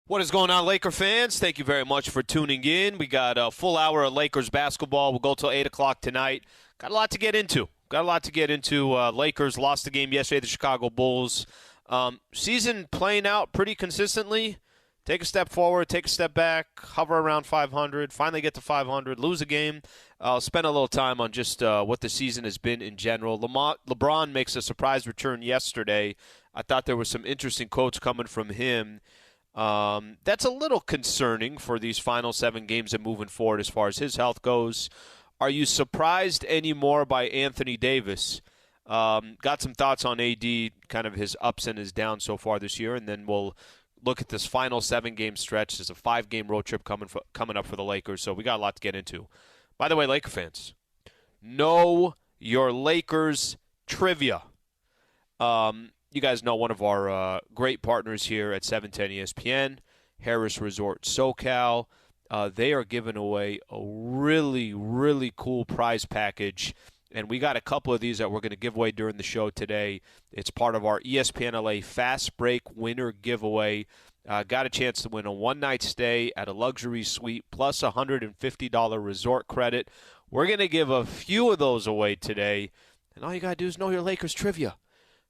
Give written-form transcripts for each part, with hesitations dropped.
What is going on, Laker fans? Thank you very much for tuning in. We got a full hour of Lakers basketball. We'll go till 8 o'clock tonight. Got a lot to get into. Lakers lost the game yesterday to the Chicago Bulls. Season playing out pretty consistently. Take a step forward, take a step back, hover around 500, finally get to 500, lose a game. I'll spend a little time on just what the season has been in general. LeBron makes a surprise return yesterday. I thought there were some interesting quotes coming from him. That's a little concerning for these final 7 games and moving forward as far as his health goes. Are you surprised anymore by Anthony Davis? Got some thoughts on AD, kind of his ups and his downs so far this year, and then we'll look at this final 7-game stretch. There's a 5-game road trip coming up for the Lakers, so we got a lot to get into. By the way, Laker fans, know your Lakers trivia. You guys know one of our great partners here at 710 ESPN, Harris Resort SoCal. They are giving away a really, really cool prize package, and we got a couple of these that we're going to give away during the show today. It's part of our ESPN LA Fast Break winner giveaway. Got a chance to win a one-night stay at a luxury suite plus a $150 resort credit. We're going to give a few of those away today, and all you got to do is know your Lakers trivia.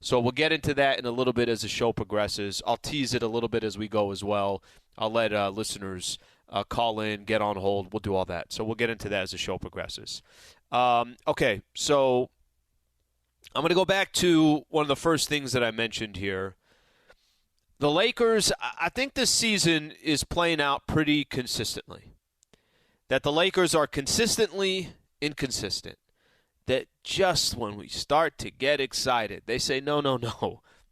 So we'll get into that in a little bit as the show progresses. I'll tease it a little bit as we go as well. I'll let listeners call in, get on hold. We'll do all that. So we'll get into that as the show progresses. Okay, so I'm going to go back to one of the first things that I mentioned here. The Lakers, I think this season is playing out pretty consistently. That the Lakers are consistently inconsistent. That just when we start to get excited, they say, no,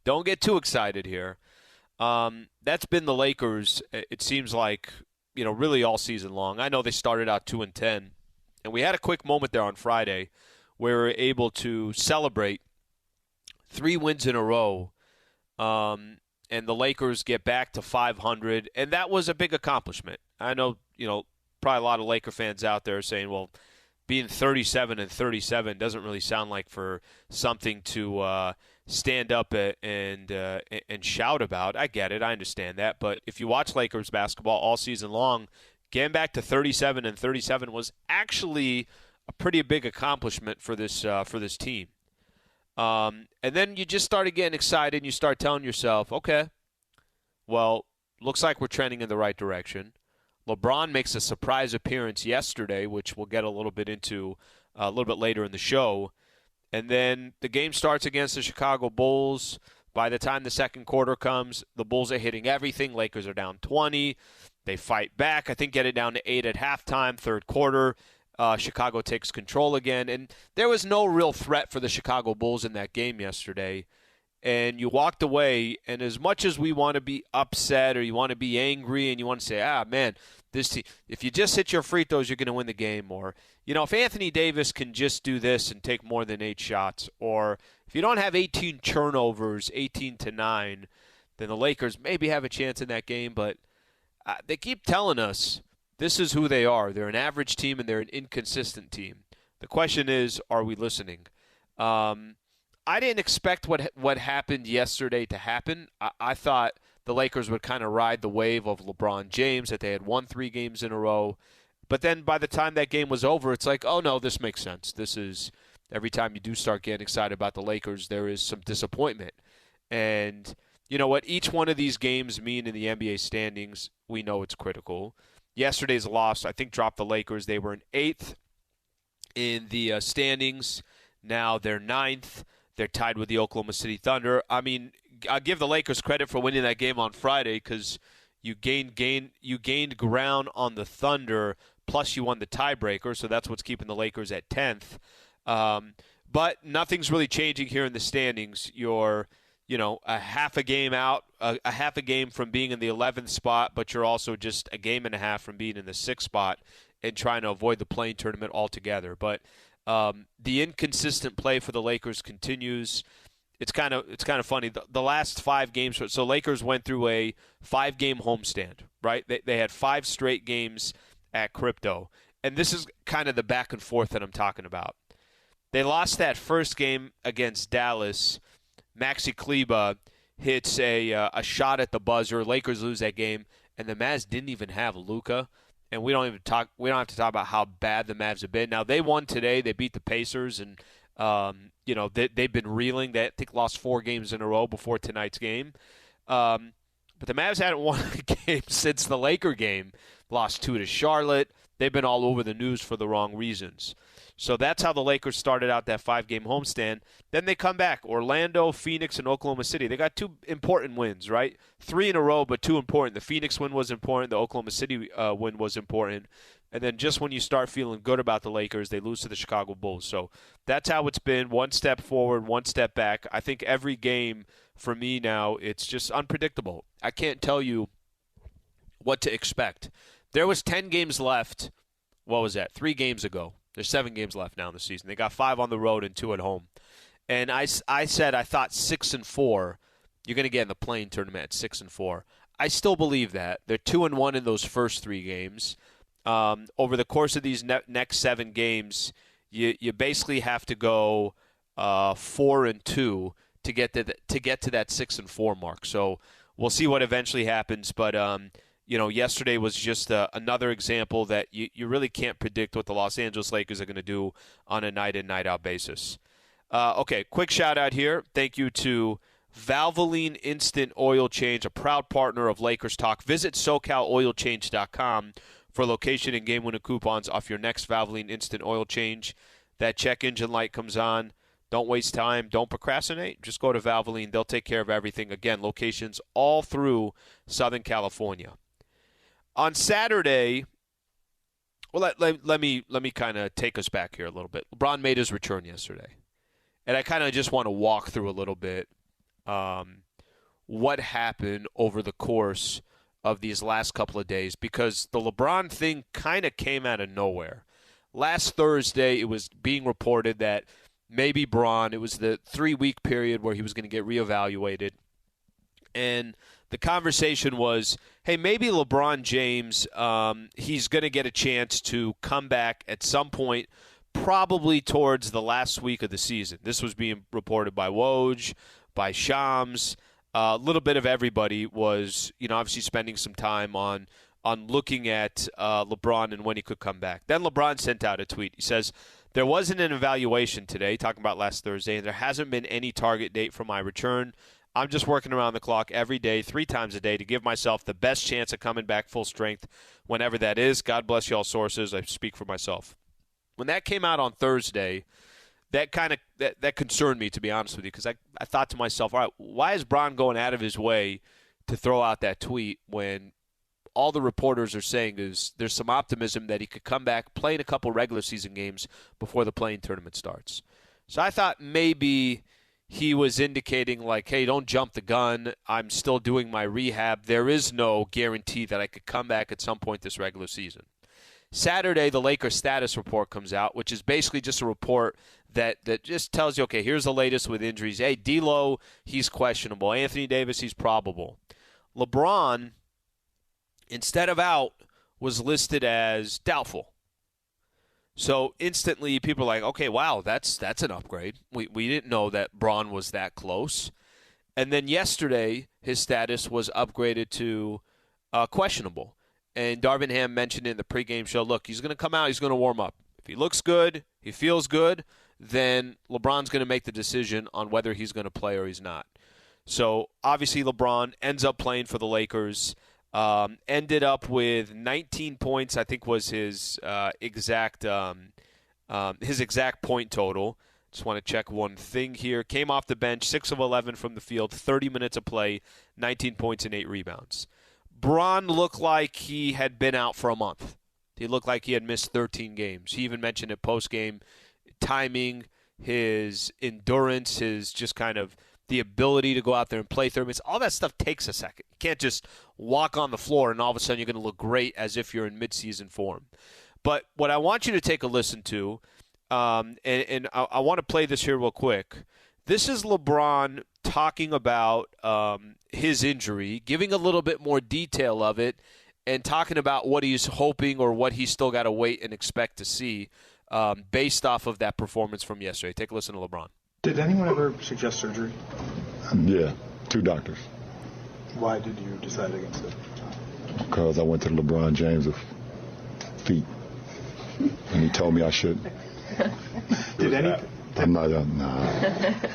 don't get too excited here. That's been the Lakers, it seems like, really all season long. I know they started out 2-10, and we had a quick moment there on Friday where we were able to celebrate 3 wins in a row, and the Lakers get back to 500, and that was a big accomplishment. I know, probably a lot of Laker fans out there saying, well, being 37-37 doesn't really sound like for something to stand up and shout about. I get it. I understand that. But if you watch Lakers basketball all season long, getting back to 37-37 was actually a pretty big accomplishment for this team. And then you just started getting excited and you start telling yourself, okay, well, looks like we're trending in the right direction. LeBron makes a surprise appearance yesterday, which we'll get a little bit into a little bit later in the show. And then the game starts against the Chicago Bulls. By the time the second quarter comes, the Bulls are hitting everything. Lakers are down 20. They fight back. I think get it down to 8 at halftime, third quarter. Chicago takes control again. And there was no real threat for the Chicago Bulls in that game yesterday. And you walked away, and as much as we want to be upset or you want to be angry and you want to say, man, this team, if you just hit your free throws, you're going to win the game. Or, if Anthony Davis can just do this and take more than 8 shots, or if you don't have 18 turnovers, 18-9, then the Lakers maybe have a chance in that game. But they keep telling us this is who they are. They're an average team and they're an inconsistent team. The question is, are we listening? I didn't expect what happened yesterday to happen. I thought the Lakers would kind of ride the wave of LeBron James, that they had won 3 games in a row. But then by the time that game was over, it's like, oh, no, this makes sense. This is every time you do start getting excited about the Lakers, there is some disappointment. And you know what? Each one of these games mean in the NBA standings, we know it's critical. Yesterday's loss, I think, dropped the Lakers. They were in 8th in the standings. Now they're 9th. They're tied with the Oklahoma City Thunder. I mean, I'll give the Lakers credit for winning that game on Friday because you gained ground on the Thunder, plus you won the tiebreaker, so that's what's keeping the Lakers at 10th. But nothing's really changing here in the standings. You're, a half a game out, a half a game from being in the 11th spot, but you're also just a game and a half from being in the 6th spot and trying to avoid the play-in tournament altogether. But the inconsistent play for the Lakers continues. It's kind of funny. The last 5 games, so Lakers went through a 5-game homestand, right? They had 5 straight games at Crypto, and this is kind of the back and forth that I'm talking about. They lost that first game against Dallas. Maxi Kleber, hits a shot at the buzzer. Lakers lose that game, and the Mavs didn't even have Luka. And we don't have to talk about how bad the Mavs have been. Now they won today. They beat the Pacers, and they've been reeling. They, I think, lost 4 games in a row before tonight's game. But the Mavs hadn't won a game since the Laker game. Lost 2 to Charlotte. They've been all over the news for the wrong reasons. So that's how the Lakers started out that 5-game homestand. Then they come back. Orlando, Phoenix, and Oklahoma City. They got 2 important wins, right? 3 in a row, but 2 important. The Phoenix win was important. The Oklahoma City win was important. And then just when you start feeling good about the Lakers, they lose to the Chicago Bulls. So that's how it's been. 1 step forward, 1 step back. I think every game for me now, it's just unpredictable. I can't tell you what to expect. There was 10 games left. What was that? 3 games ago. There's 7 games left now in the season. They got 5 on the road and 2 at home. And I said I thought 6-4. You're going to get in the play-in tournament at 6-4. I still believe that. They're 2-1 in those first 3 games. Over the course of these next 7 games, you basically have to go 4-2 to get to that 6-4 mark. So we'll see what eventually happens, but. Yesterday was just another example that you really can't predict what the Los Angeles Lakers are going to do on a night-in, night-out basis. Okay, quick shout-out here. Thank you to Valvoline Instant Oil Change, a proud partner of Lakers Talk. Visit SoCalOilChange.com for location and game-winning coupons off your next Valvoline Instant Oil Change. That check engine light comes on. Don't waste time. Don't procrastinate. Just go to Valvoline. They'll take care of everything. Again, locations all through Southern California. On Saturday, well, let me kind of take us back here a little bit. LeBron made his return yesterday, and I kind of just want to walk through a little bit what happened over the course of these last couple of days, because the LeBron thing kind of came out of nowhere. Last Thursday, it was being reported that maybe Bron, it was the 3-week period where he was going to get reevaluated, and the conversation was, hey, maybe LeBron James, he's going to get a chance to come back at some point, probably towards the last week of the season. This was being reported by Woj, by Shams. A little bit of everybody was, obviously spending some time on looking at LeBron and when he could come back. Then LeBron sent out a tweet. He says, there wasn't an evaluation today, talking about last Thursday, and there hasn't been any target date for my return. I'm just working around the clock every day, 3 times a day, to give myself the best chance of coming back full strength whenever that is. God bless you all sources. I speak for myself. When that came out on Thursday, that concerned me, to be honest with you, because I thought to myself, all right, why is Bron going out of his way to throw out that tweet when all the reporters are saying is there's some optimism that he could come back, play in a couple regular season games before the play-in tournament starts. So I thought maybe he was indicating like, hey, don't jump the gun. I'm still doing my rehab. There is no guarantee that I could come back at some point this regular season. Saturday, the Lakers status report comes out, which is basically just a report that just tells you, okay, here's the latest with injuries. Hey, D'Lo, he's questionable. Anthony Davis, he's probable. LeBron, instead of out, was listed as doubtful. So instantly, people are like, okay, wow, that's an upgrade. We didn't know that Bron was that close. And then yesterday, his status was upgraded to questionable. And Darvin Ham mentioned in the pregame show, look, he's going to come out, he's going to warm up. If he looks good, he feels good, then LeBron's going to make the decision on whether he's going to play or he's not. So obviously, LeBron ends up playing for the Lakers. Ended up with 19 points, I think was his exact point total. Just want to check one thing here. Came off the bench, 6 of 11 from the field, 30 minutes of play, 19 points and 8 rebounds. Bron looked like he had been out for a month. He looked like he had missed 13 games. He even mentioned it post-game, timing, his endurance, his just kind of the ability to go out there and play 30 minutes. All that stuff takes a second. You can't just walk on the floor and all of a sudden you're going to look great as if you're in midseason form. But what I want you to take a listen to, and I want to play this here real quick. This is LeBron talking about his injury, giving a little bit more detail of it, and talking about what he's hoping or what he's still got to wait and expect to see based off of that performance from yesterday. Take a listen to LeBron. Did anyone ever suggest surgery? Yeah, 2 doctors. Why did you decide against it? Because I went to LeBron James' feet, and he told me I shouldn't. Did any? I'm not doing that.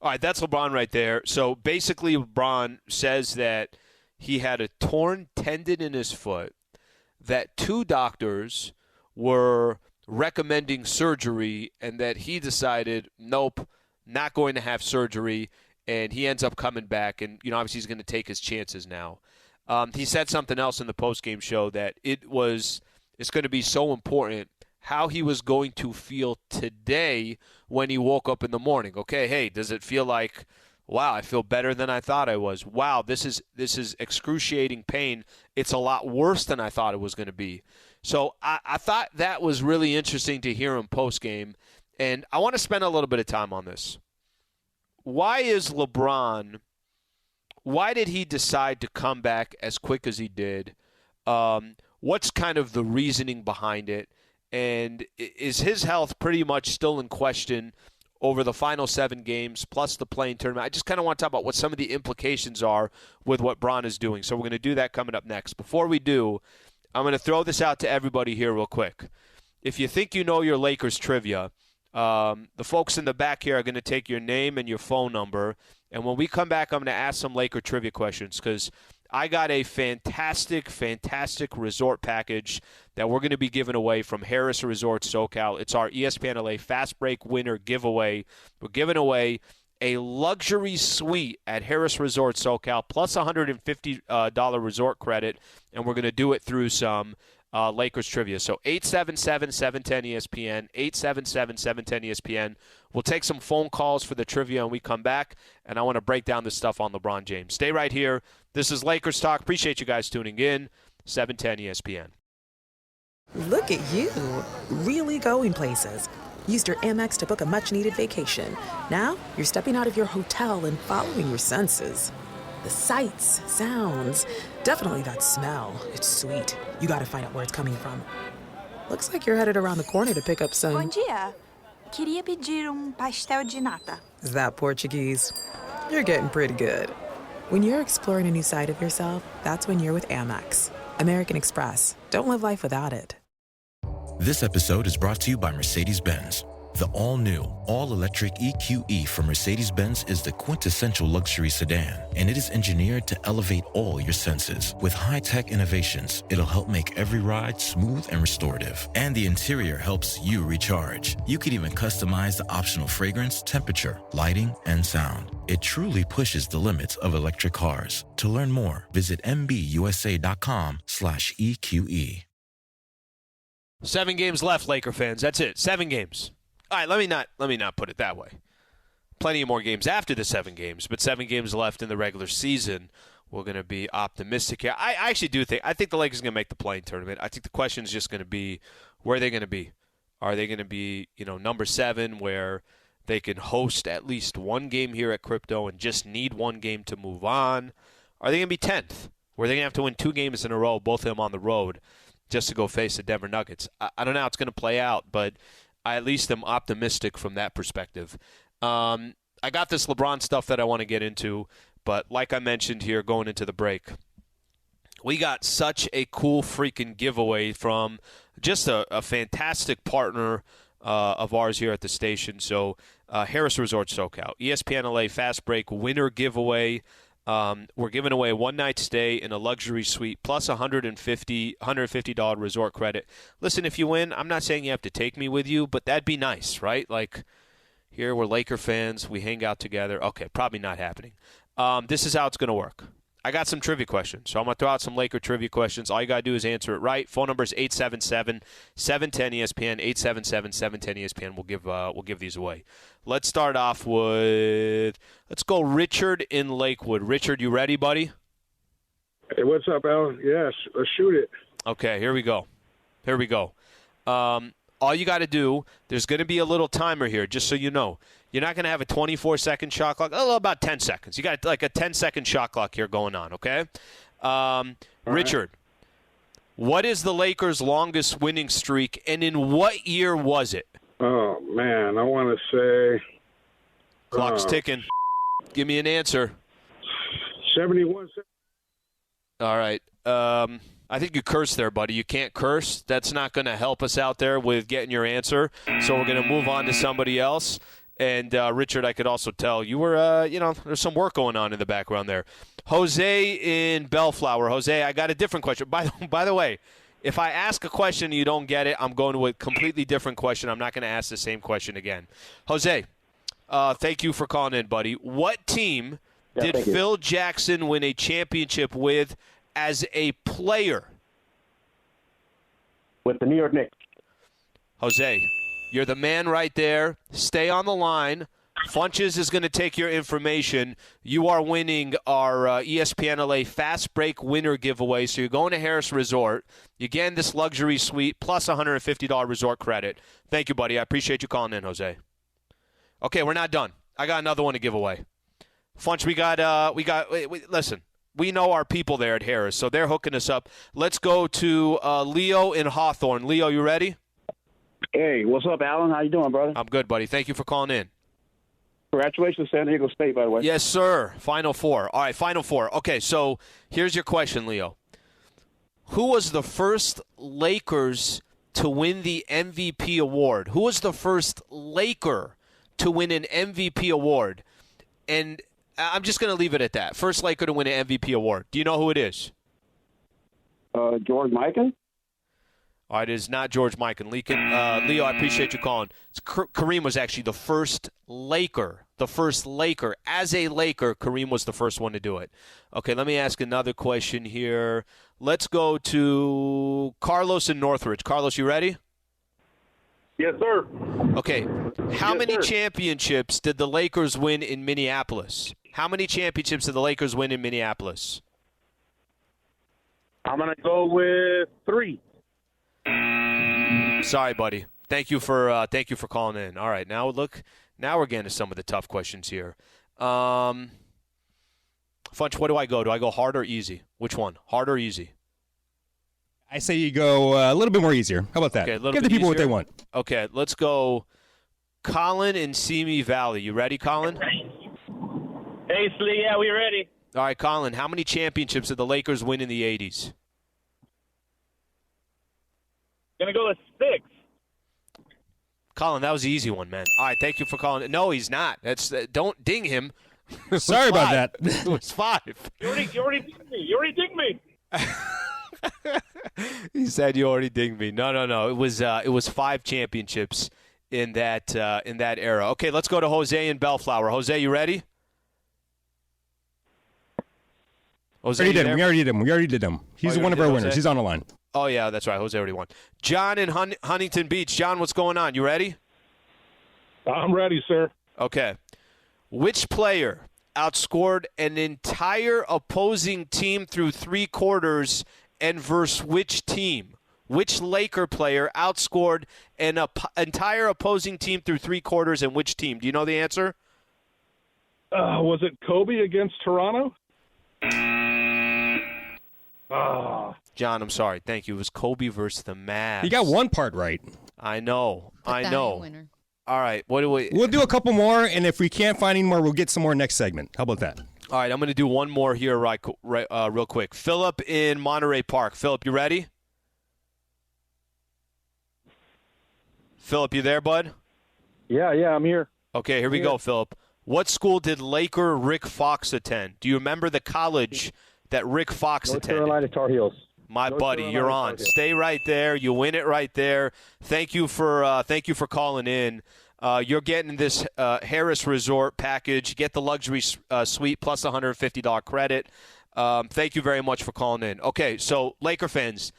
All right, that's LeBron right there. So basically, LeBron says that he had a torn tendon in his foot, that 2 doctors were recommending surgery, and that he decided, nope, not going to have surgery, and he ends up coming back, and obviously he's going to take his chances now. He said something else in the postgame show that it's going to be so important how he was going to feel today when he woke up in the morning. Okay, hey, does it feel like, wow, I feel better than I thought I was. Wow, this is excruciating pain. It's a lot worse than I thought it was going to be. So I thought that was really interesting to hear him postgame, and I want to spend a little bit of time on this. Why did he decide to come back as quick as he did? What's kind of the reasoning behind it? And is his health pretty much still in question over the final 7 games plus the playing tournament? I just kind of want to talk about what some of the implications are with what Bron is doing. So we're going to do that coming up next. Before we do, I'm going to throw this out to everybody here real quick. If you think you know your Lakers trivia, the folks in the back here are going to take your name and your phone number. And when we come back, I'm going to ask some Laker trivia questions because I got a fantastic, fantastic resort package that we're going to be giving away from Harris Resort SoCal. It's our ESPN LA Fast Break winner giveaway. We're giving away a luxury suite at Harris Resort SoCal plus $150 resort credit, and we're going to do it through some Lakers trivia. So 877-710-ESPN, 877-710-ESPN. We'll take some phone calls for the trivia when we come back, and I want to break down this stuff on LeBron James. Stay right here. This is Lakers Talk. Appreciate you guys tuning in. 710 ESPN. Look at you, really going places. Used your Amex to book a much-needed vacation. Now you're stepping out of your hotel and following your senses. The sights, sounds, definitely that smell. It's sweet. You gotta find out where it's coming from. Looks like you're headed around the corner to pick up some... Bom dia. Queria pedir pastel de nata. Is that Portuguese? You're getting pretty good. When you're exploring a new side of yourself, that's when you're with Amex. American Express. Don't live life without it. This episode is brought to you by Mercedes-Benz. The all-new, all-electric EQE from Mercedes-Benz is the quintessential luxury sedan, and it is engineered to elevate all your senses. With high-tech innovations, it'll help make every ride smooth and restorative. And the interior helps you recharge. You could even customize the optional fragrance, temperature, lighting, and sound. It truly pushes the limits of electric cars. To learn more, visit MBUSA.com/EQE. 7 games left, Laker fans. That's it. 7 games. All right, let me not put it that way. Plenty of more games after the 7 games, but 7 games left in the regular season. We're going to be optimistic here. I actually do think the Lakers are going to make the playing tournament. I think the question is just going to be where are they going to be? Are they going to be, number 7 where they can host at least 1 game here at Crypto and just need 1 game to move on? Are they going to be 10th where they're going to have to win 2 games in a row, both of them on the road, just to go face the Denver Nuggets? I don't know how it's going to play out, but I at least am optimistic from that perspective. I got this LeBron stuff that I want to get into, but like I mentioned here going into the break, we got such a cool freaking giveaway from just a fantastic partner of ours here at the station. So Harris Resort SoCal, ESPN LA Fast Break winner giveaway. We're giving away a 1-night stay in a luxury suite plus $150 resort credit. Listen, if you win, I'm not saying you have to take me with you, but that'd be nice, right? Like, here we're Laker fans. We hang out together. Okay, probably not happening. This is how it's going to work. I got some trivia questions, so I'm going to throw out some Laker trivia questions. All you got to do is answer it right. Phone number is 877-710-ESPN, 877-710-ESPN. We'll give these away. Let's start off with, let's go Richard in Lakewood. Richard, you ready, buddy? Hey, what's up, Alan? Yes, let's shoot it. Okay, here we go. All you got to do, there's going to be a little timer here, just so you know. You're not going to have a 24-second shot clock. About 10 seconds. You got like a 10-second shot clock here going on, okay? Richard, what is the Lakers' longest winning streak, and in what year was it? Oh, man, I want to say Clock's ticking. Give me an answer. 71. All right. I think you cursed there, buddy. You can't curse. That's not going to help us out there with getting your answer. So we're going to move on to somebody else. And, Richard, I could also tell you were, there's some work going on in the background there. Jose in Bellflower. Jose, I got a different question. By the way, if I ask a question and you don't get it, I'm going to a completely different question. I'm not going to ask the same question again. Jose, thank you for calling in, buddy. What team did Phil Jackson win a championship with as a player? With the New York Knicks. Jose, you're the man right there. Stay on the line. Funches is going to take your information. You are winning our ESPN LA Fast Break winner giveaway. So you're going to Harris Resort. You get this luxury suite plus $150 resort credit. Thank you, buddy. I appreciate you calling in, Jose. Okay, we're not done. I got another one to give away. Funch, listen, we know our people there at Harris, so they're hooking us up. Let's go to Leo in Hawthorne. Leo, you ready? Hey, what's up, Alan? How you doing, brother? I'm good, buddy. Thank you for calling in. Congratulations, San Diego State, by the way. Yes, sir. Final Four. All right, Final Four. Okay, so here's your question, Leo. Who was the first Lakers to win the MVP award? Who was the first Laker to win an MVP award? And I'm just going to leave it at that. First Laker to win an MVP award. Do you know who it is? George Mikan? All right, it is not George Mikan. Leo, I appreciate you calling. Kareem was actually the first Laker. The first Laker. As a Laker, Kareem was the first one to do it. Okay, let me ask another question here. Let's go to Carlos in Northridge. Carlos, you ready? Yes, sir. Okay, how many championships did the Lakers win in Minneapolis? How many championships did the Lakers win in Minneapolis? I'm going to go with 3. Sorry, buddy. Thank you for calling in. All right, now we're getting to some of the tough questions here. Funch, what do I go? Do I go hard or easy? Which one? Hard or easy? I say you go a little bit more easier. How about that? Okay, Give the people what they want. Okay, let's go Colin in Simi Valley. You ready, Colin? Hey, Slee, yeah, we ready. All right, Colin, how many championships did the Lakers win in the 80s? Gonna go with 6. Colin, that was the easy one, man. All right, thank you for calling. No, he's not. Don't ding him. Sorry about that. It was 5. You already dinged me. You already dinged me. He said you already dinged me. No. It was 5 championships in that era. Okay, let's go to Jose in Bellflower. Jose, you ready? Jose, We already did him. He's one of our winners. He's on the line. Oh, yeah, that's right. Jose already won. John in Huntington Beach. John, what's going on? You ready? I'm ready, sir. Okay. Which player outscored an entire opposing team through 3 quarters and versus which team? Which Laker player outscored an entire opposing team through 3 quarters and which team? Do you know the answer? Was it Kobe against Toronto? John, I'm sorry. Thank you. It was Kobe versus the Mavs. You got one part right. I know. Winner. All right. What do we? We'll do a couple more, and if we can't find any more, we'll get some more next segment. How about that? All right. I'm going to do one more here real quick. Philip in Monterey Park. Philip, you ready? Philip, you there, bud? Yeah, I'm here. Okay, here we go, Philip. What school did Laker Rick Fox attend? Do you remember the college that Rick Fox attended? North Carolina Tar Heels. My buddy, you're on. Stay right there. You win it right there. Thank you for calling in. You're getting this Harris Resort package. Get the luxury suite plus $150 credit. Thank you very much for calling in. Okay, so Laker fans,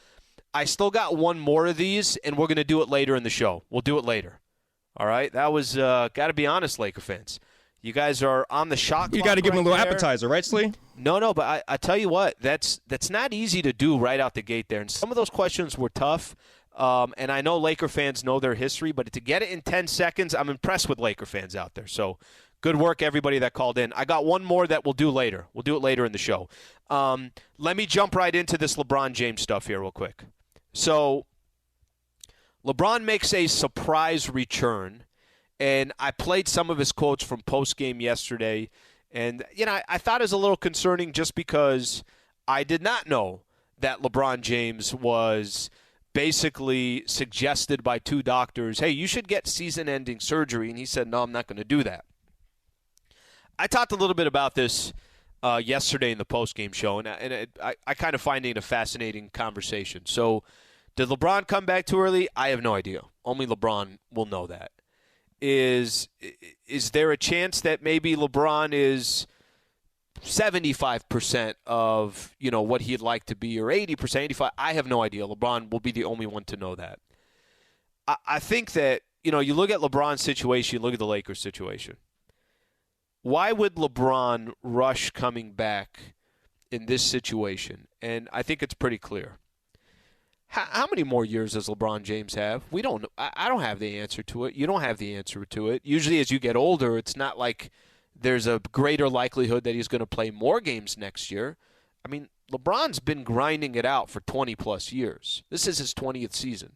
I still got one more of these, and we're going to do it later in the show. We'll do it later. All right? That was got to be honest, Laker fans. You guys are on the shot clock. You got to give them a little there. appetizer, right, Slee? No, but I tell you what, that's not easy to do right out the gate there. And some of those questions were tough. And I know Laker fans know their history, but to get it in 10 seconds, I'm impressed with Laker fans out there. So good work, everybody that called in. I got one more that we'll do later. We'll do it later in the show. Let me jump right into this LeBron James stuff here real quick. So LeBron makes a surprise return, And I played some of his quotes from post-game yesterday. And, I thought it was a little concerning just because I did not know that LeBron James was basically suggested by 2 doctors, hey, you should get season-ending surgery. And he said, no, I'm not going to do that. I talked a little bit about this yesterday in the post-game show, and I kind of find it a fascinating conversation. So did LeBron come back too early? I have no idea. Only LeBron will know that. Is there a chance that maybe LeBron is 75% of, what he'd like to be, or 80%, 85%? I have no idea. LeBron will be the only one to know that. I think that, you look at LeBron's situation, look at the Lakers situation. Why would LeBron rush coming back in this situation? And I think it's pretty clear. How many more years does LeBron James have? We don't know. I don't have the answer to it. You don't have the answer to it. Usually as you get older, it's not like there's a greater likelihood that he's going to play more games next year. I mean, LeBron's been grinding it out for 20-plus years. This is his 20th season.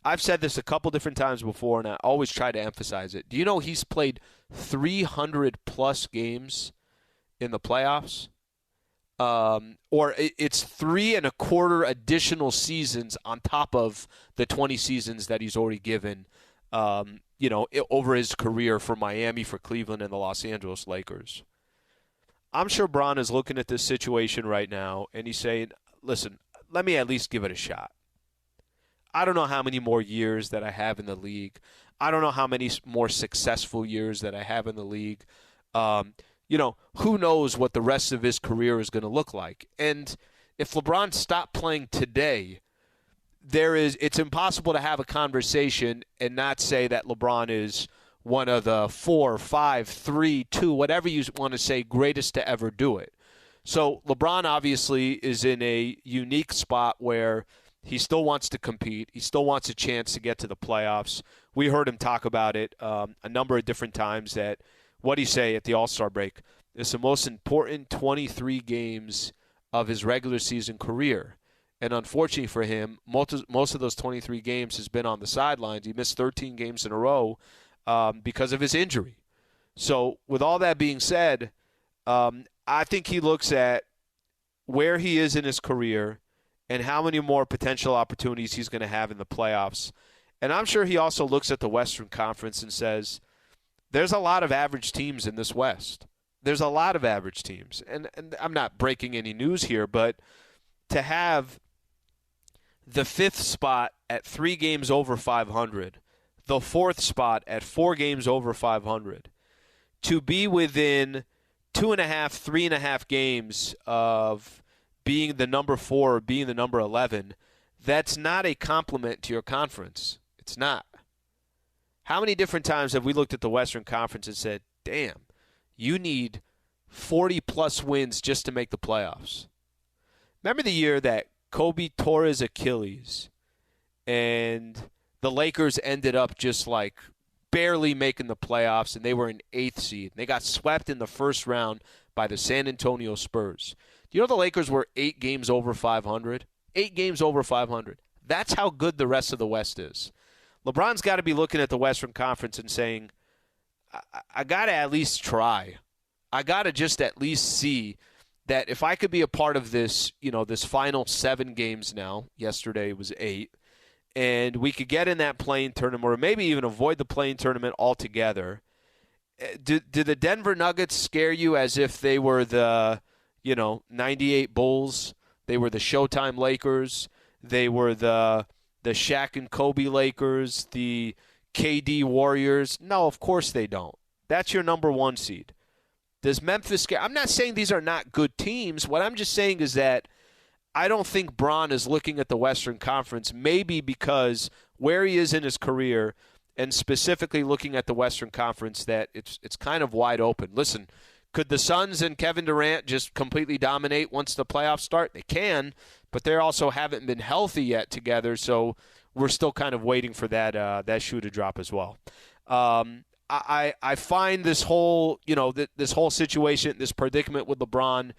I've said this a couple different times before, and I always try to emphasize it. Do you know he's played 300-plus games in the playoffs? Or it's 3.25 additional seasons on top of the 20 seasons that he's already given, over his career for Miami, for Cleveland, and the Los Angeles Lakers. I'm sure Bron is looking at this situation right now, and he's saying, listen, let me at least give it a shot. I don't know how many more years that I have in the league. I don't know how many more successful years that I have in the league. Who knows what the rest of his career is going to look like. And if LeBron stopped playing today, it's impossible to have a conversation and not say that LeBron is one of the 4, 5, 3, 2, whatever you want to say, greatest to ever do it. So LeBron obviously is in a unique spot where he still wants to compete. He still wants a chance to get to the playoffs. We heard him talk about it a number of different times that what he say at the All-Star break is the most important 23 games of his regular season career. And unfortunately for him, most of those 23 games has been on the sidelines. He missed 13 games in a row because of his injury. So with all that being said, I think he looks at where he is in his career and how many more potential opportunities he's going to have in the playoffs. And I'm sure he also looks at the Western Conference and says, there's a lot of average teams in this West. There's a lot of average teams. And I'm not breaking any news here, but to have the 5th spot at 3 games over 500, the 4th spot at 4 games over 500, to be within 2.5, 3.5 games of being the number 4 or being the number 11, that's not a compliment to your conference. It's not. How many different times have we looked at the Western Conference and said, damn, you need 40-plus wins just to make the playoffs? Remember the year that Kobe tore his Achilles and the Lakers ended up just like barely making the playoffs, and they were an 8th seed. They got swept in the first round by the San Antonio Spurs. Do you know the Lakers were 8 games over 500? 8 games over 500. That's how good the rest of the West is. LeBron's got to be looking at the Western Conference and saying, I got to at least try. I got to just at least see that if I could be a part of this, this final 7 games now, yesterday was 8, and we could get in that play-in tournament or maybe even avoid the play-in tournament altogether. Do the Denver Nuggets scare you as if they were the, 98 Bulls? They were the Showtime Lakers. They were the Shaq and Kobe Lakers, the KD Warriors. No, of course they don't. That's your number 1 seed. Does Memphis scare? I'm not saying these are not good teams. What I'm just saying is that I don't think Bron is looking at the Western Conference, maybe because where he is in his career and specifically looking at the Western Conference, that it's kind of wide open. Listen, could the Suns and Kevin Durant just completely dominate once the playoffs start? They can, but they also haven't been healthy yet together, so we're still kind of waiting for that shoe to drop as well. I find this whole this whole situation, this predicament with LeBron,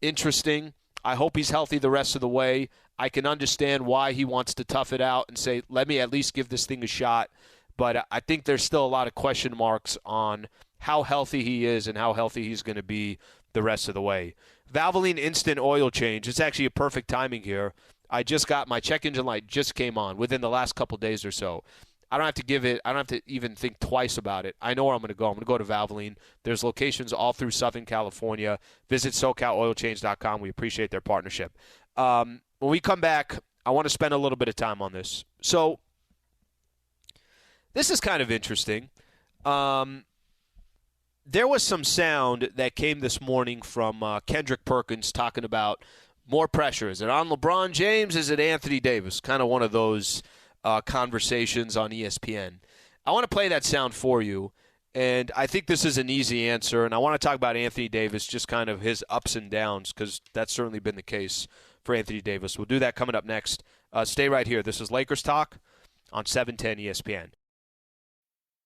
interesting. I hope he's healthy the rest of the way. I can understand why he wants to tough it out and say, let me at least give this thing a shot. But I think there's still a lot of question marks on how healthy he is and how healthy he's going to be the rest of the way. Valvoline Instant Oil Change. It's actually a perfect timing here. I just got my check engine light just came on within the last couple days or so. I don't have to even think twice about it. I know where I'm going to go. I'm going to go to Valvoline. There's locations all through Southern California. Visit SoCalOilChange.com. We appreciate their partnership. When we come back, I want to spend a little bit of time on this. So this is kind of interesting. There was some sound that came this morning from Kendrick Perkins talking about more pressure. Is it on LeBron James? Is it Anthony Davis? Kind of one of those conversations on ESPN. I want to play that sound for you, and I think this is an easy answer, and I want to talk about Anthony Davis, just kind of his ups and downs, because that's certainly been the case for Anthony Davis. We'll do that coming up next. Stay right here. This is Lakers Talk on 710 ESPN.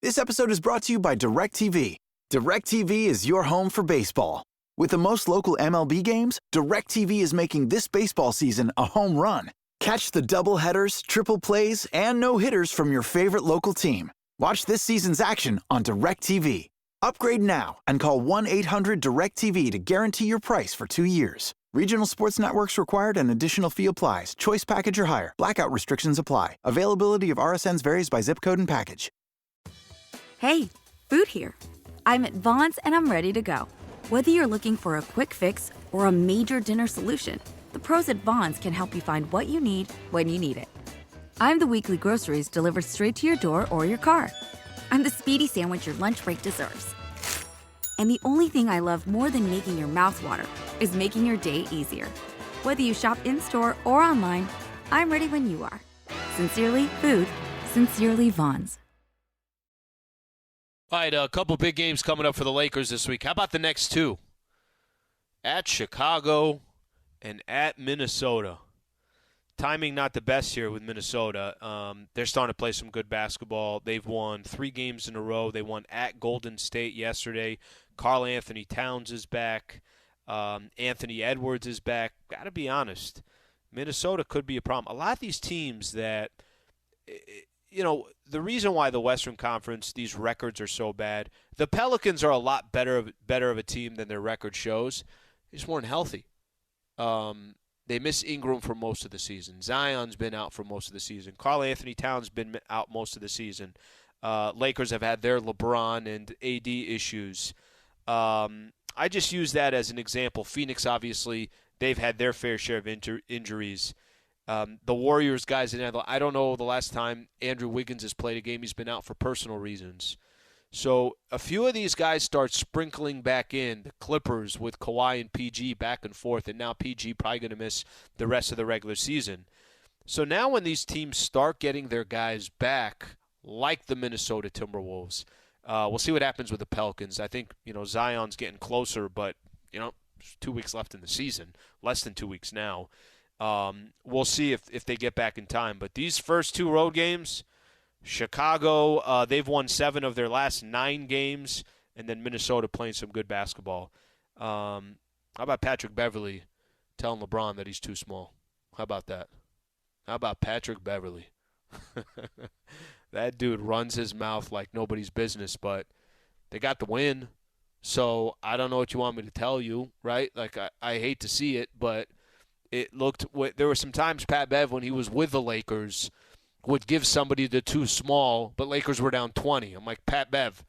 This episode is brought to you by DirecTV. DirecTV is your home for baseball. With the most local MLB games, DirecTV is making this baseball season a home run. Catch the double headers, triple plays, and no-hitters from your favorite local team. Watch this season's action on DirecTV. Upgrade now and call 1-800-DirecTV to guarantee your price for 2 years. Regional sports networks required and additional fee applies. Choice package or higher. Blackout restrictions apply. Availability of RSNs varies by zip code and package. Hey, food here. I'm at Vaughn's and I'm ready to go. Whether you're looking for a quick fix or a major dinner solution, the pros at Vaughn's can help you find what you need when you need it. I'm the weekly groceries delivered straight to your door or your car. I'm the speedy sandwich your lunch break deserves. And the only thing I love more than making your mouth water is making your day easier. Whether you shop in-store or online, I'm ready when you are. Sincerely, food. Sincerely, Vaughn's. All right, a couple big games coming up for the Lakers this week. How about the next two? At Chicago and at Minnesota. Timing not the best here with Minnesota. They're starting to play some good basketball. They've won 3 games in a row. They won at Golden State yesterday. Karl Anthony Towns is back. Anthony Edwards is back. Got to be honest, Minnesota could be a problem. A lot of these teams that, the reason why the Western Conference, these records are so bad, the Pelicans are a lot better of a team than their record shows. They just weren't healthy. They miss Ingram for most of the season. Zion's been out for most of the season. Karl Anthony Towns been out most of the season. Lakers have had their LeBron and AD issues. I just use that as an example. Phoenix, obviously, they've had their fair share of injuries. The Warriors guys, I don't know the last time Andrew Wiggins has played a game. He's been out for personal reasons. So a few of these guys start sprinkling back in. The Clippers with Kawhi and PG back and forth, and now PG probably going to miss the rest of the regular season. So now when these teams start getting their guys back, like the Minnesota Timberwolves, we'll see what happens with the Pelicans. I think, Zion's getting closer, but, there's 2 weeks left in the season, less than 2 weeks now. We'll see if they get back in time. But these first 2 road games, Chicago, they've won 7 of their last 9 games, and then Minnesota playing some good basketball. How about Patrick Beverley telling LeBron that he's too small? How about that? How about Patrick Beverley? That dude runs his mouth like nobody's business, but they got the win. So I don't know what you want me to tell you, right? Like, I hate to see it, but it looked – there were some times Pat Bev, when he was with the Lakers, would give somebody the too small, but Lakers were down 20. I'm like, Pat Bev,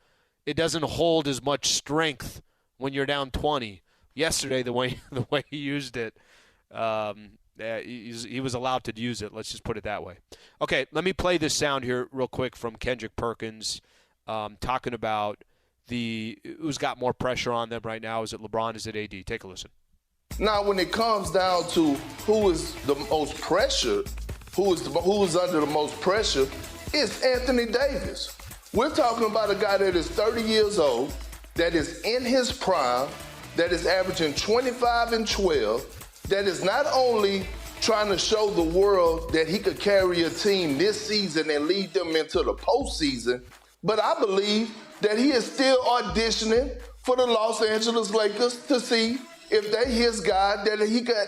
it doesn't hold as much strength when you're down 20. Yesterday, the way he used it, he was allowed to use it. Let's just put it that way. Okay, let me play this sound here real quick from Kendrick Perkins talking about who's got more pressure on them right now. Is it LeBron? Is it AD? Take a listen. Now, when it comes down to who is the most pressured, who is under the most pressure, it's Anthony Davis. We're talking about a guy that is 30 years old, that is in his prime, that is averaging 25 and 12, that is not only trying to show the world that he could carry a team this season and lead them into the postseason, but I believe that he is still auditioning for the Los Angeles Lakers to see if they his guy that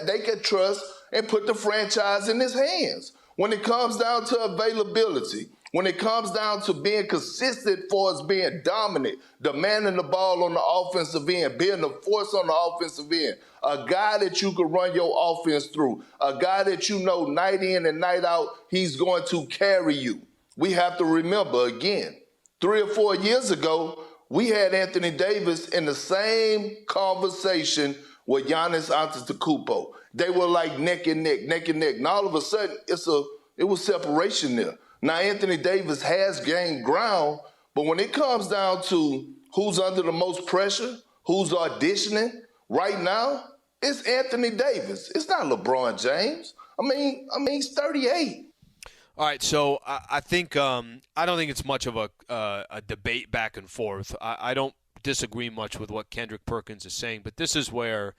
they could trust and put the franchise in his hands. When it comes down to availability, when it comes down to being consistent for us being dominant, demanding the ball on the offensive end, being the force on the offensive end, a guy that you can run your offense through, a guy that you know night in and night out, he's going to carry you. We have to remember, again, 3 or 4 years ago, we had Anthony Davis in the same conversation with Giannis Antetokounmpo. They were like neck and neck, neck and neck. And all of a sudden, it was separation there. Now, Anthony Davis has gained ground, but when it comes down to who's under the most pressure, who's auditioning right now, it's Anthony Davis. It's not LeBron James. I mean, he's 38. All right, so I think I don't think it's much of a debate back and forth. I don't disagree much with what Kendrick Perkins is saying, but this is where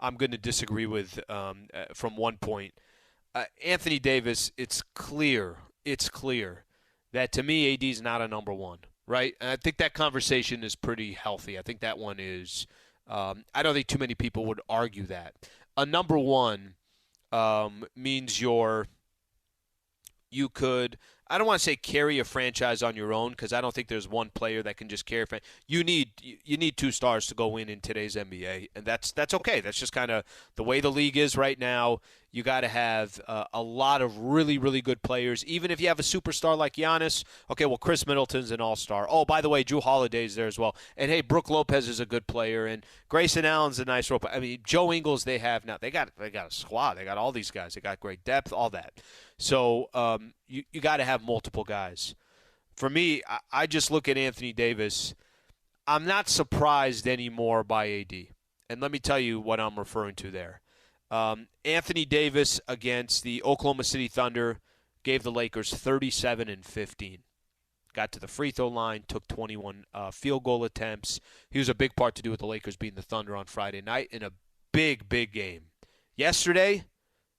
I'm going to disagree with from one point. Anthony Davis, it's clear that to me AD is not a number one, right? And I think that conversation is pretty healthy. I think that one is I don't think too many people would argue that. A number one means you could, I don't want to say carry a franchise on your own because I don't think there's one player that can just carry a franchise. You need 2 stars to go win in today's NBA, and that's okay. That's just kind of the way the league is right now. You got to have a lot of really, really good players. Even if you have a superstar like Giannis, okay, well, Chris Middleton's an all-star. Oh, by the way, Drew Holiday's there as well. And, hey, Brook Lopez is a good player, and Grayson Allen's a nice role. I mean, Joe Ingles they have now. They got a squad. They got all these guys. They got great depth, all that. So you got to have multiple guys. For me, I just look at Anthony Davis. I'm not surprised anymore by AD. And let me tell you what I'm referring to there. Anthony Davis against the Oklahoma City Thunder gave the Lakers 37 and 15. Got to the free throw line, took 21 field goal attempts. He was a big part to do with the Lakers beating the Thunder on Friday night in a big, big game. Yesterday,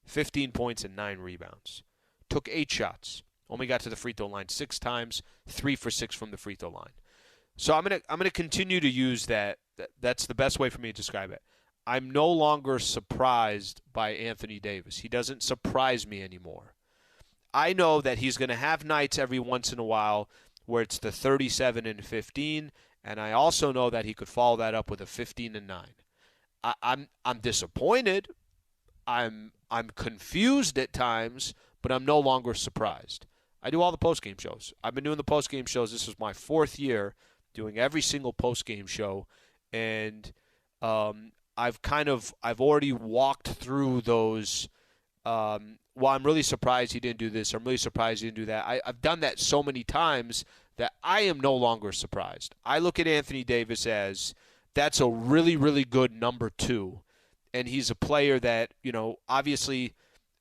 15 points and 9 rebounds. Took 8 shots. Only got to the free throw line 6 times, 3 for 6 from the free throw line. So I'm gonna continue to use that. That's the best way for me to describe it. I'm no longer surprised by Anthony Davis. He doesn't surprise me anymore. I know that he's going to have nights every once in a while where it's the 37 and 15, and I also know that he could follow that up with a 15 and 9. I'm disappointed. I'm confused at times, but I'm no longer surprised. I do all the postgame shows. I've been doing the postgame shows. This is my 4th year doing every single postgame show, and I've already walked through those. Well, I'm really surprised he didn't do this. I'm really surprised he didn't do that. I've done that so many times that I am no longer surprised. I look at Anthony Davis as that's a really, really good number 2. And he's a player that, obviously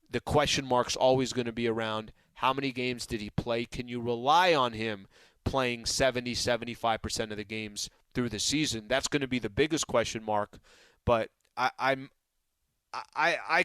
the question mark's always going to be around how many games did he play? Can you rely on him playing 70, 75% of the games through the season? That's going to be the biggest question mark. But I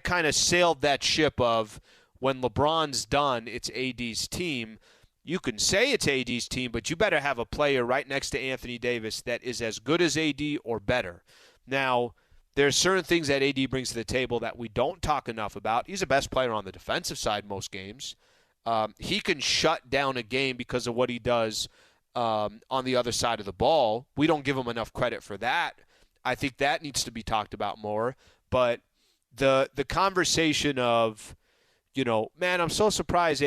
kind of sailed that ship of when LeBron's done, it's AD's team. You can say it's AD's team, but you better have a player right next to Anthony Davis that is as good as AD or better. Now, there's certain things that AD brings to the table that we don't talk enough about. He's the best player on the defensive side most games. He can shut down a game because of what he does on the other side of the ball. We don't give him enough credit for that. I think that needs to be talked about more. But the conversation of, man, I'm so surprised.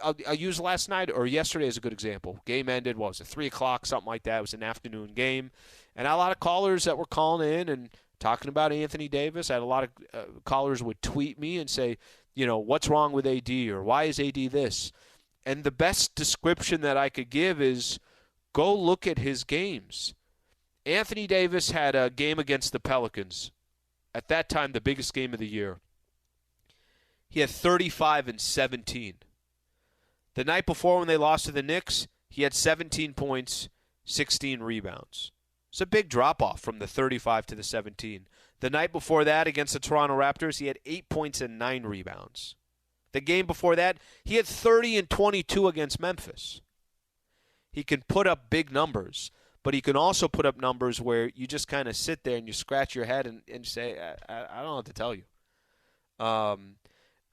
I'll use last night or yesterday as a good example. Game ended, 3 o'clock, something like that. It was an afternoon game. And a lot of callers that were calling in and talking about Anthony Davis. I had a lot of callers would tweet me and say, what's wrong with AD or why is AD this? And the best description that I could give is go look at his games. Anthony Davis had a game against the Pelicans. At that time, the biggest game of the year. He had 35 and 17. The night before when they lost to the Knicks, he had 17 points, 16 rebounds. It's a big drop-off from the 35 to the 17. The night before that against the Toronto Raptors, he had 8 points and 9 rebounds. The game before that, he had 30 and 22 against Memphis. He can put up big numbers, but he can also put up numbers where you just kind of sit there and you scratch your head and say, I don't know what to tell you.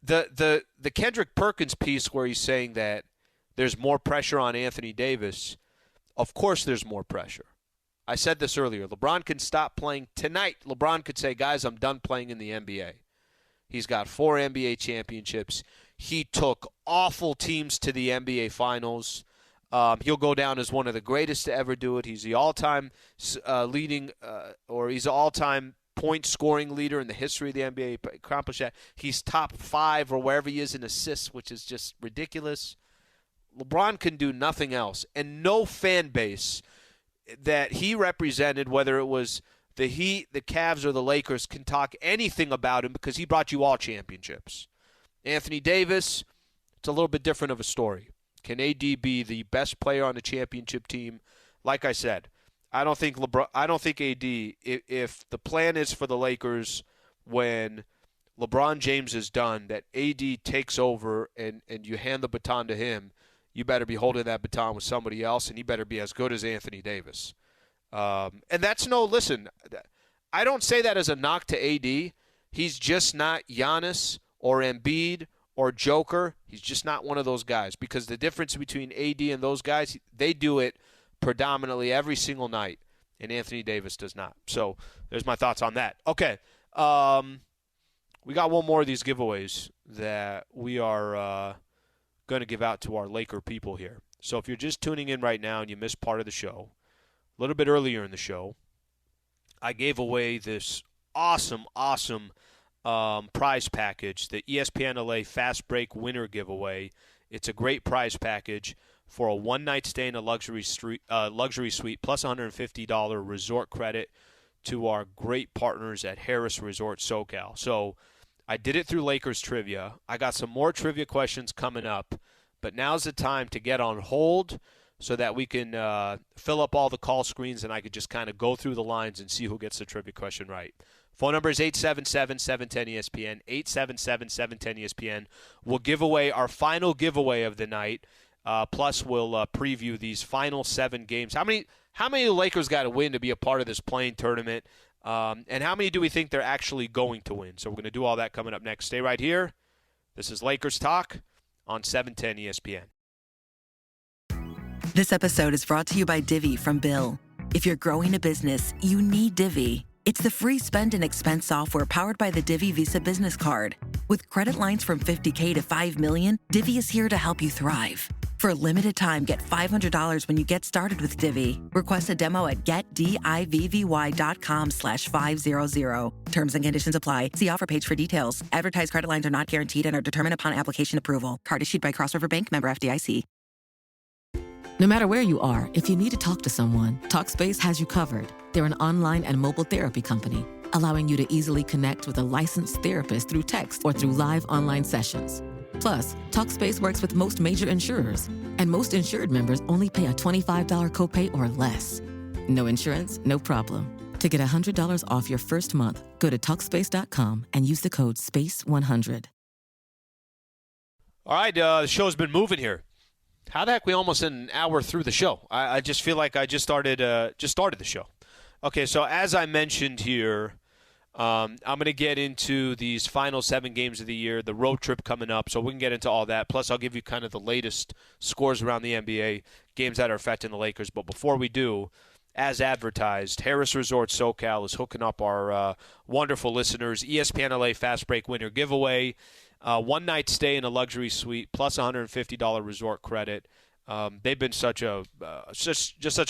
the Kendrick Perkins piece where he's saying that there's more pressure on Anthony Davis, of course there's more pressure. I said this earlier. LeBron can stop playing tonight. LeBron could say, guys, I'm done playing in the NBA. He's got 4 NBA championships. He took awful teams to the NBA Finals. He'll go down as one of the greatest to ever do it. He's the all-time he's the all-time point scoring leader in the history of the NBA. Accomplished that. He's top 5 or wherever he is in assists, which is just ridiculous. LeBron can do nothing else, and no fan base that he represented, whether it was the Heat, the Cavs, or the Lakers, can talk anything about him because he brought you all championships. Anthony Davis, it's a little bit different of a story. Can AD be the best player on the championship team? Like I said, I don't think AD, if the plan is for the Lakers when LeBron James is done, that AD takes over and you hand the baton to him, you better be holding that baton with somebody else, and he better be as good as Anthony Davis. And that's listen, I don't say that as a knock to AD. He's just not Giannis or Embiid or Joker. He's just not one of those guys, because the difference between AD and those guys, they do it predominantly every single night, and Anthony Davis does not. So there's my thoughts on that. Okay, we got one more of these giveaways that we are going to give out to our Laker people here. So if you're just tuning in right now and you missed part of the show, a little bit earlier in the show, I gave away this awesome prize package, the ESPN LA Fast Break Winner Giveaway. It's a great prize package for a one-night stay in a luxury suite plus $150 resort credit to our great partners at Harris Resort SoCal. So I did it through Lakers Trivia. I got some more trivia questions coming up, but now's the time to get on hold so that we can fill up all the call screens and I could just kind of go through the lines and see who gets the trivia question right. Phone number is 877-710-ESPN, 877-710-ESPN. We'll give away our final giveaway of the night, plus we'll preview these final 7 games. How many the Lakers got to win to be a part of this playing tournament? And how many do we think they're actually going to win? So we're going to do all that coming up next. Stay right here. This is Lakers Talk on 710 ESPN. This episode is brought to you by Divvy from Bill. If you're growing a business, you need Divvy. It's the free spend and expense software powered by the Divvy Visa Business Card. With credit lines from $50K to $5 million, Divvy is here to help you thrive. For a limited time, get $500 when you get started with Divvy. Request a demo at getdivvy.com/500. Terms and conditions apply. See offer page for details. Advertised credit lines are not guaranteed and are determined upon application approval. Card issued by Cross River Bank, member FDIC. No matter where you are, if you need to talk to someone, Talkspace has you covered. They're an online and mobile therapy company, allowing you to easily connect with a licensed therapist through text or through live online sessions. Plus, Talkspace works with most major insurers, and most insured members only pay a $25 copay or less. No insurance, no problem. To get $100 off your first month, go to Talkspace.com and use the code SPACE100. All right, the show's been moving here. How the heck we almost an hour through the show? I just feel like I just started the show. Okay, so as I mentioned here, I'm going to get into these final 7 games of the year, the road trip coming up, so we can get into all that. Plus, I'll give you kind of the latest scores around the NBA, games that are affecting the Lakers. But before we do, as advertised, Harris Resort SoCal is hooking up our wonderful listeners, ESPN LA Fast Break Winner Giveaway. One-night stay in a luxury suite plus $150 resort credit. They've been such a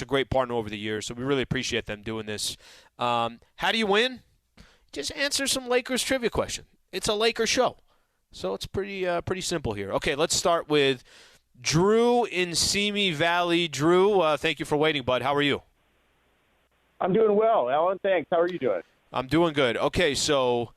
great partner over the years, so we really appreciate them doing this. How do you win? Just answer some Lakers trivia question. It's a Lakers show, so it's pretty simple here. Okay, let's start with Drew in Simi Valley. Drew, thank you for waiting, bud. How are you? I'm doing well, Alan. Thanks. How are you doing? I'm doing good. Okay, so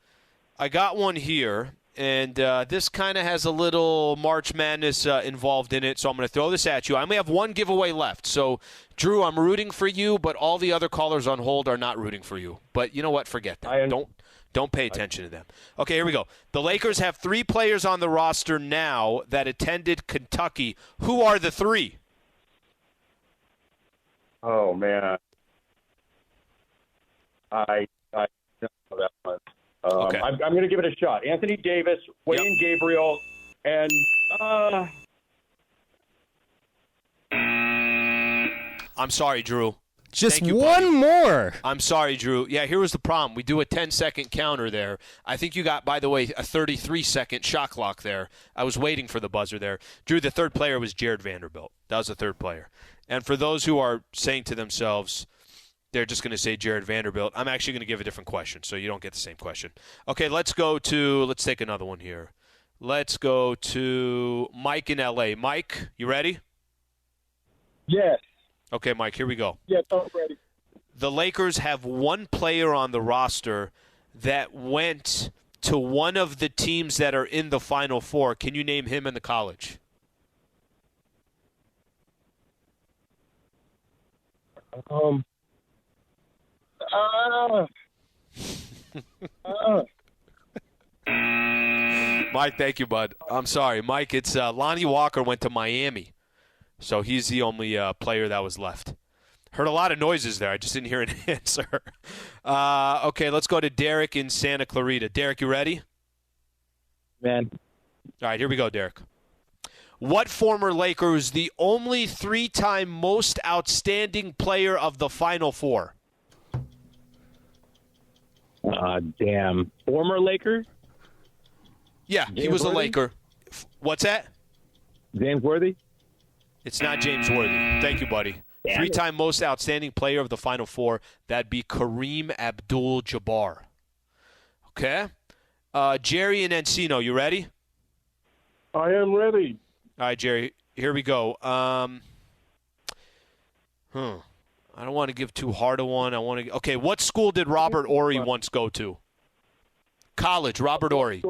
I got one here. And this kind of has a little March Madness involved in it, so I'm going to throw this at you. I only have one giveaway left. So, Drew, I'm rooting for you, but all the other callers on hold are not rooting for you. But you know what? Forget them. Don't pay attention to them. Okay, here we go. The Lakers have 3 players on the roster now that attended Kentucky. Who are the 3? Oh, man. I don't know that one. Okay. I'm going to give it a shot. Anthony Davis, Wayne Gabriel, and I'm sorry, Drew. Just Thank you, one buddy. more. I'm sorry, Drew. Yeah, here was the problem. We do a 10-second counter there. I think you got, by the way, a 33-second shot clock there. I was waiting for the buzzer there. Drew, the third player was Jared Vanderbilt. That was the third player. And for those who are saying to themselves, they're just going to say Jared Vanderbilt, I'm actually going to give a different question, so you don't get the same question. Okay, let's take another one here. Let's go to Mike in L.A. Mike, you ready? Yes. Okay, Mike, here we go. Yes, I'm ready. The Lakers have one player on the roster that went to one of the teams that are in the Final Four. Can you name him in the college? Mike, thank you, bud. I'm sorry. Mike, it's Lonnie Walker went to Miami. So he's the only player that was left. Heard a lot of noises there. I just didn't hear an answer. Okay, let's go to Derek in Santa Clarita. Derek, you ready? man. All right, here we go, Derek. What former Laker is the only three-time most outstanding player of the Final Four? Damn. Former Laker? Yeah, he was a Laker. What's that? James Worthy? It's not James Worthy. Thank you, buddy. Three-time most outstanding player of the Final Four. That'd be Kareem Abdul-Jabbar. Okay. Jerry and Encino, you ready? I am ready. All right, Jerry. Here we go. I don't want to give too hard a one. Okay, what school did Robert Horry once go to? College, Robert Horry.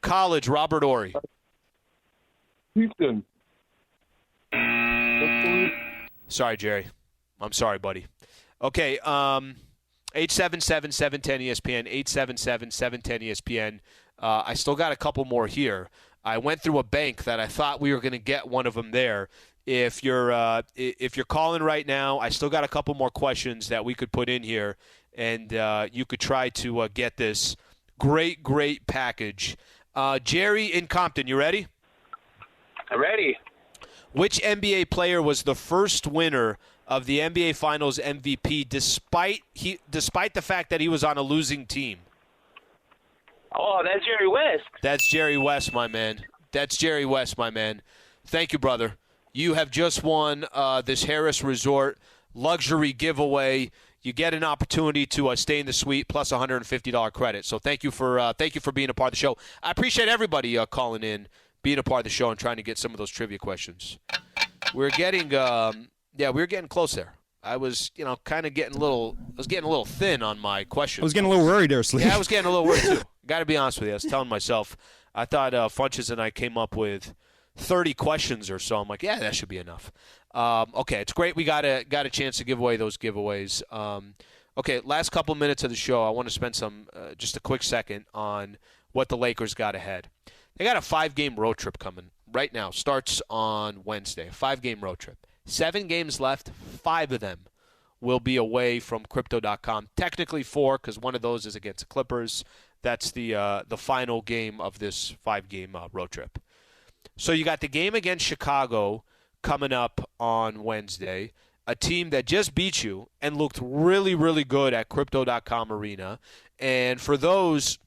College, Robert Horry. Houston. Sorry, Jerry. I'm sorry, buddy. Okay, 877-710-ESPN, 877-710-ESPN. I still got a couple more here. I went through a bank that I thought we were going to get one of them there. If you're calling right now, I still got a couple more questions that we could put in here, and you could try to get this great package. Jerry in Compton, you ready? I'm ready. Which NBA player was the first winner of the NBA Finals MVP despite the fact that he was on a losing team? Oh, that's Jerry West. That's Jerry West, my man. That's Jerry West, my man. Thank you, brother. You have just won this Harris Resort luxury giveaway. You get an opportunity to stay in the suite plus a $150 credit. So thank you for being a part of the show. I appreciate everybody calling in, being a part of the show, and trying to get some of those trivia questions. We're getting we're getting close there. I was, kind of getting a little thin on my questions. I was getting a little worried there, Sliwa. Yeah, I was getting a little worried too. Got to be honest with you. I was telling myself, I thought Funches and I came up with 30 questions or so. I'm like, yeah, that should be enough. Okay, it's great. We got a chance to give away those giveaways. Okay, last couple minutes of the show, I want to spend just a quick second on what the Lakers got ahead. They got a 5-game road trip coming right now. Starts on Wednesday. 5-game road trip. 7 games left. 5 of them will be away from Crypto.com. Technically 4, because one of those is against the Clippers. That's the final game of this 5-game road trip. So you got the game against Chicago coming up on Wednesday, a team that just beat you and looked really, really good at Crypto.com Arena. And for those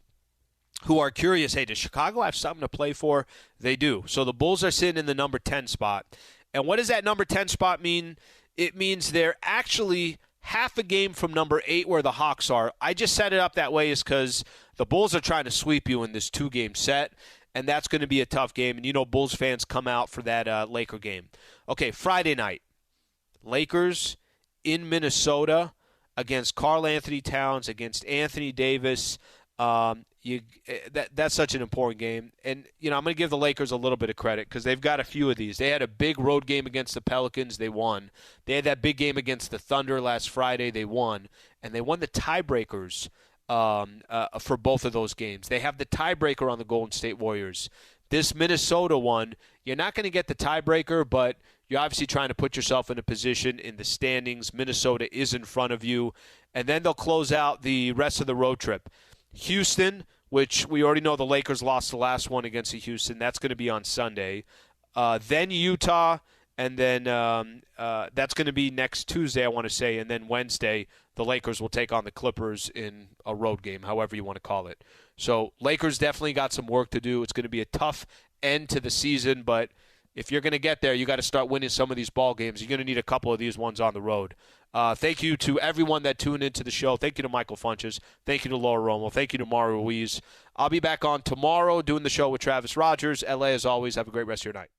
who are curious, hey, does Chicago have something to play for? They do. So the Bulls are sitting in the number 10 spot. And what does that number 10 spot mean? It means they're actually half a game from number 8 where the Hawks are. I just set it up that way is because the Bulls are trying to sweep you in this 2-game set, and that's going to be a tough game. And Bulls fans come out for that Laker game. Okay, Friday night, Lakers in Minnesota against Karl Anthony Towns, against Anthony Davis. That's such an important game. And, I'm going to give the Lakers a little bit of credit because they've got a few of these. They had a big road game against the Pelicans. They won. They had that big game against the Thunder last Friday. They won. And they won the tiebreakers for both of those games. They have the tiebreaker on the Golden State Warriors. This Minnesota one, you're not going to get the tiebreaker, but you're obviously trying to put yourself in a position in the standings. Minnesota is in front of you. And then they'll close out the rest of the road trip. Houston, which we already know the Lakers lost the last one against the Houston. That's going to be on Sunday. Then Utah, and then that's going to be next Tuesday, I want to say. And then Wednesday, the Lakers will take on the Clippers in a road game, however you want to call it. So Lakers definitely got some work to do. It's going to be a tough end to the season, but if you're going to get there, you got to start winning some of these ball games. You're going to need a couple of these ones on the road. Thank you to everyone that tuned into the show. Thank you to Michael Funches. Thank you to Laura Romo. Thank you to Mario Ruiz. I'll be back on tomorrow doing the show with Travis Rogers. LA, as always, have a great rest of your night.